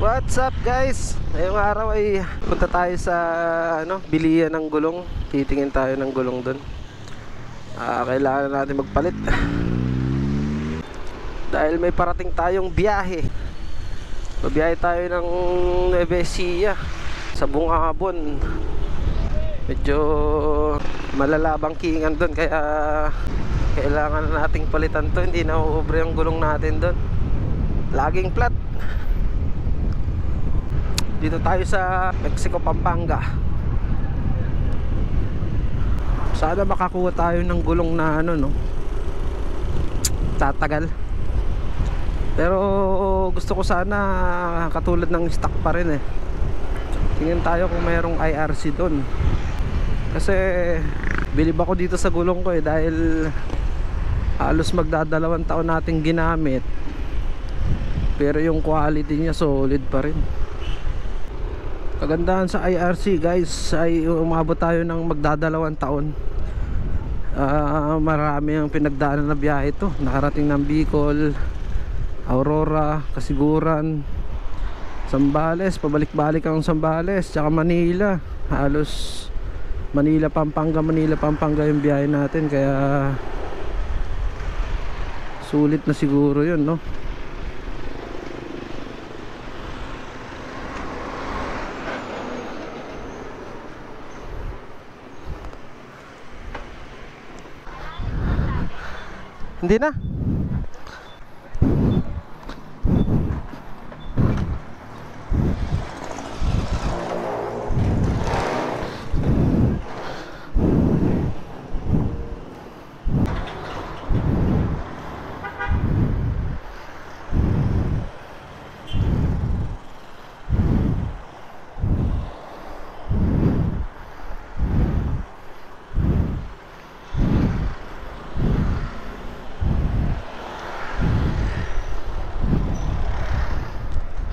What's up guys? Ngayong araw ay punta tayo sa bilihan ng gulong. Titingin tayo ng gulong dun. Kailangan natin magpalit dahil may parating tayong biyahe. Babiyahe tayo ng Nueva Ecija sa Bungabon. Medyo malalabang kingan dun, kaya kailangan nating palitan to. Hindi na uubre ang gulong natin dun. Laging flat. Dito tayo sa Mexico, Pampanga. Sana makakuha tayo ng gulong na tatagal. Pero gusto ko sana katulad ng stock pa rin eh. Tingin tayo kung mayroong IRC doon. Kasi bilib ako dito sa gulong ko eh, dahil halos magdadalawang taon nating ginamit. Pero yung quality niya solid pa rin. Kagandahan sa IRC guys ay umabot tayo ng magdadalawang taon. Marami ang pinagdaanan na biyahe ito. Nakarating ng Bicol, Aurora, Kasiguran, Zambales, pabalik-balik ang Zambales, tsaka Manila. Halos Manila, Pampanga yung biyahe natin. Kaya sulit na siguro yun, no? Hindi na.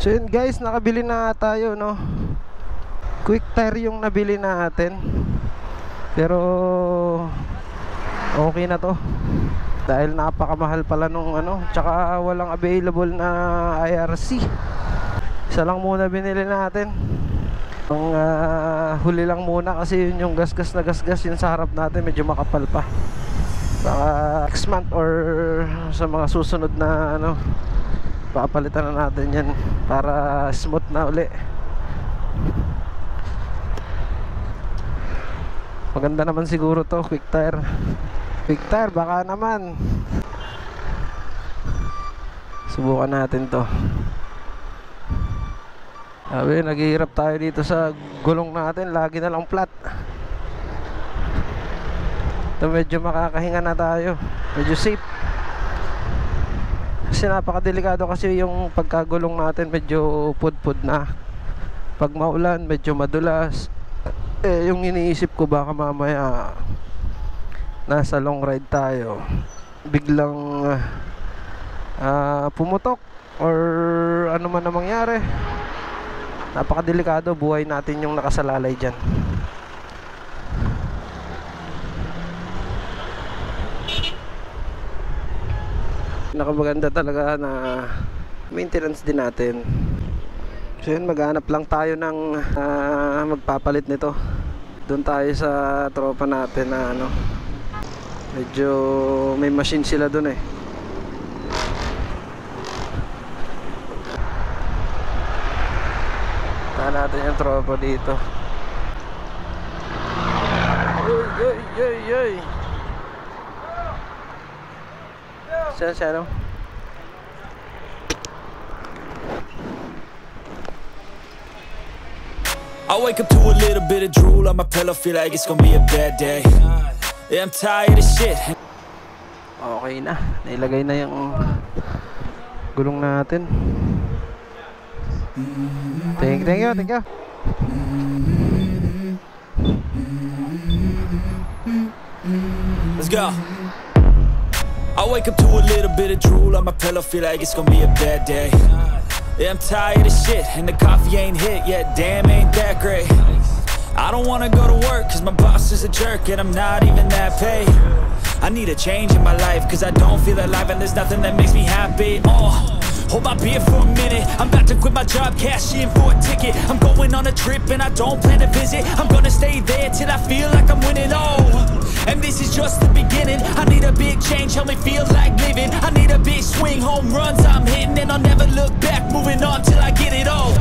So yun guys, nakabili na tayo, no? Quick tire yung nabili natin. Pero okay na to. Dahil napakamahal pala nung tsaka walang available na IRC. Isa lang muna binili natin. Ang huli lang muna kasi yun yung gasgas na gasgas yun sa harap natin, medyo makapal pa. Baka next month or sa mga susunod na papalitan na natin yan para smooth na uli. Maganda naman siguro to, quick tire. Quick tire, baka naman. Subukan natin to. Sabi, naghihirap tayo dito sa gulong natin, lagi na lang flat. Ito medyo makakahinga na tayo, medyo safe. Kasi napakadelikado kasi yung pagkagulong natin, medyo pudpud na. Pag maulan, medyo madulas. Yung iniisip ko baka mamaya nasa long ride tayo, biglang pumutok or ano man na mangyari. Napakadelikado, buhay natin yung nakasalalay dyan. Nakamaganda talaga na maintenance din natin. So yun, maghanap lang tayo ng magpapalit nito. Doon tayo sa tropa natin na medyo may machine sila doon eh. Tahan natin yung tropa dito. Uy. Siya. I wake up to a little bit of drool on my pillow, feel like it's gonna be a bad day. Yeah, I'm tired of shit. Okay na, nailagay na yung gulong natin. Thank you. Let's go. I wake up to a little bit of drool on my pillow, feel like it's gonna be a bad day. Yeah, I'm tired of shit, and the coffee ain't hit yet, damn, ain't that great. I don't wanna go to work, cause my boss is a jerk, and I'm not even that paid. I need a change in my life, cause I don't feel alive, and there's nothing that makes me happy. hold my beer for a minute. I'm about to quit my job, cash in for a ticket. I'm going on a trip and I don't plan to visit. I'm gonna stay there till I feel like I'm winning. Oh, and this is just the beginning. I need a big change, help me feel like living. I need a big swing, home runs I'm hitting, and I'll never look back, moving on till I get it all.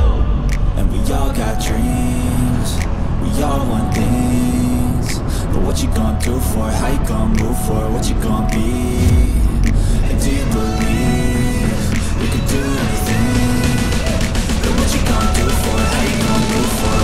And we all got dreams, we all want things, but what you gonna do for it? How you gonna move for it? What you gonna be? And do you believe you can do anything? But what you gonna do for it? How you gonna move for it?